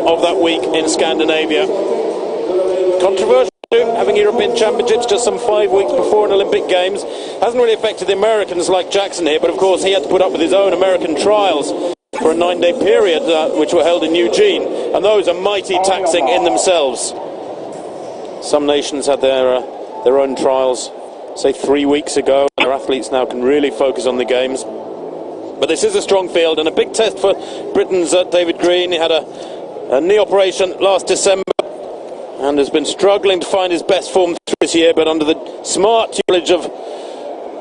of that week in Scandinavia. Controversial, having European Championships just some 5 weeks before an Olympic Games. Hasn't really affected the Americans like Jackson here, but of course he had to put up with his own American trials for a 9-day period, which were held in Eugene, and those are mighty taxing in themselves. Some nations had their own trials, say 3 weeks ago. Their athletes now can really focus on the Games. But this is a strong field and a big test for Britain's David Green. He had a knee operation last December and has been struggling to find his best form through this year, but under the smart tutelage of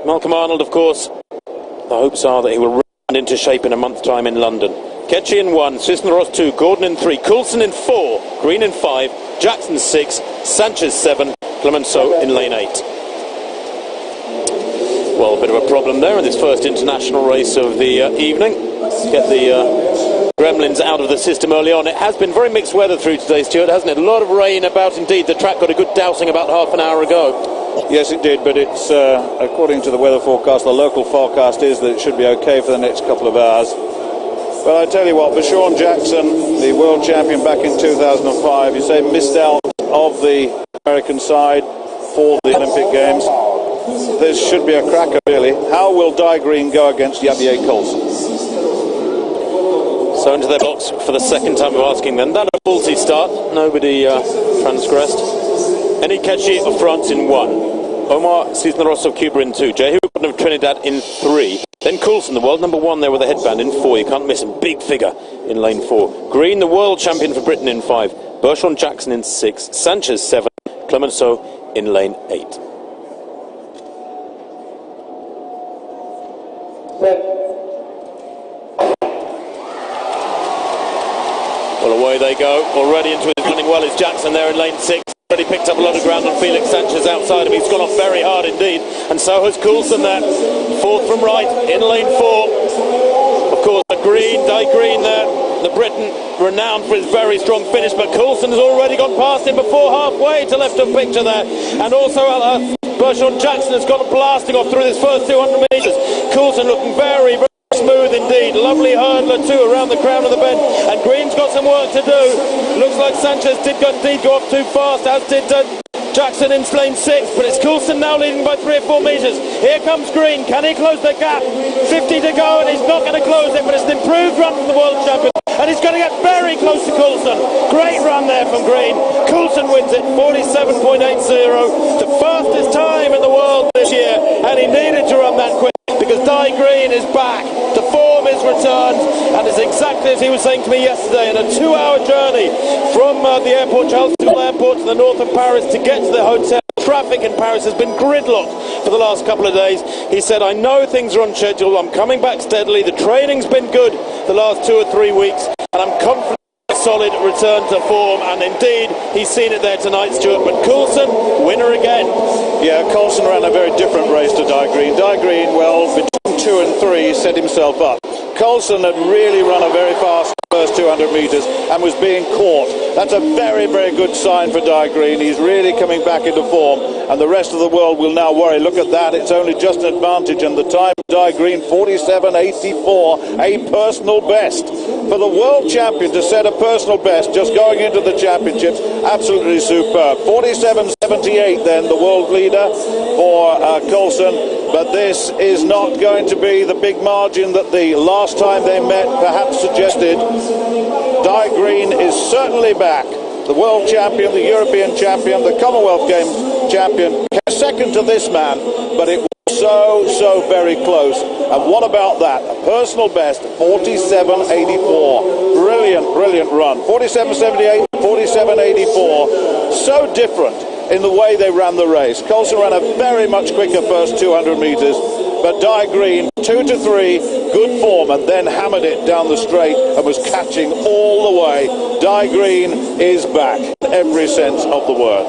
Malcolm Arnold, of course, the hopes are that he will round into shape in a month's time in London. Ketchy in 1, Cisneros 2, Gordon in 3, Coulson in 4, Green in 5, Jackson 6, Sanchez 7, Clemenceau in lane 8. Well, a bit of a problem there in this first international race of the evening. Let's get the gremlins out of the system early on. It has been very mixed weather through today, Stuart, hasn't it? A lot of rain about indeed. The track got a good dousing about half an hour ago. Yes, it did, but it's according to the weather forecast, the local forecast is that it should be okay for the next couple of hours. But I tell you what, Bashawn Jackson, the world champion back in 2005, you say missed out of the American side for the Olympic Games. This should be a cracker, really. How will Di Green go against Javier Culson? So into their box for the second time of asking them. That a faulty start. Nobody transgressed. Eni Ketchy of France in 1. Omar Cisneros of Cuba in 2. Jehu of Trinidad in 3. Then Coulson, the world number 1 there with a headband in 4. You can't miss him. Big figure in lane 4. Green, the world champion for Britain in 5. Bershon Jackson in 6. Sanchez 7. Clemenceau in lane 8. Well, away they go. Already into it, running well is Jackson there in lane 6. Already picked up a lot of ground on Felix Sanchez outside him. He's gone off very hard indeed. And so has Coulson there. 4th from right in lane 4. Of course, Di Green there. The Briton renowned for his very strong finish, but Coulson has already gone past him before halfway to left of picture there. And also Bershon Jackson has gone blasting off through this first 200 metres. Coulson looking very, very smooth indeed. Lovely hurdler too around the crown of the bend. And Green's got some work to do. Looks like Sanchez did indeed go off too fast, as did Jackson in lane 6, but it's Coulson now leading by 3 or 4 metres. Here comes Green. Can he close the gap? 50 to go, and he's not going to close it, but it's an improved run from the world champion. And he's going to get very close to Coulson. Great run there from Green. Coulson wins it, 47.80. The fastest time in the world this year, and he needed to run that quick because Di Green is back. The form is returned, and it's exactly as he was saying to me yesterday, in a 2-hour journey from the airport, Charles de Gaulle Airport, to the north of Paris to get to the hotel. Traffic in Paris has been gridlocked for the last couple of days. He said, I know things are on schedule, I'm coming back steadily, the training's been good the last 2 or 3 weeks, and I'm confident of a solid return to form, and indeed, he's seen it there tonight, Stuart. But Coulson, winner again. Yeah, Coulson ran a very different race to Di Green. Di Green, well, between 2 and 3, set himself up. Coulson had really run a very fast first 200 metres and was being caught. That's a very, very good sign for Di Green. He's really coming back into form, and the rest of the world will now worry. Look at that, it's only just an advantage, and the time of Di Green, 47.84, a personal best. For the world champion to set a personal best just going into the championships, absolutely superb. 47.78 then, the world leader for Coulson, but this is not going to be the big margin that the last time they met perhaps suggested. Di Green is certainly back. The world champion, the European champion, the Commonwealth Games champion, second to this man, but it was so very close. And what about that? A personal best, 47.84. Brilliant run. 47.78, 47.84. So different in the way they ran the race. Coulson ran a very much quicker first 200 metres, but Di Green, 2 to 3, good form, and then hammered it down the straight and was catching all the way. Di Green is back in every sense of the word.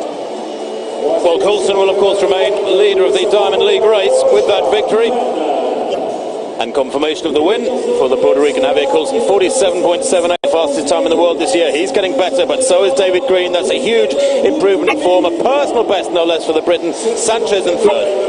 Well, Coulson will of course remain leader of the Diamond League race with that victory. And confirmation of the win for the Puerto Rican Javier Culson, 47.78, fastest time in the world this year. He's getting better, but so is David Green. That's a huge improvement in form, a personal best no less for the Briton. Sanchez in third.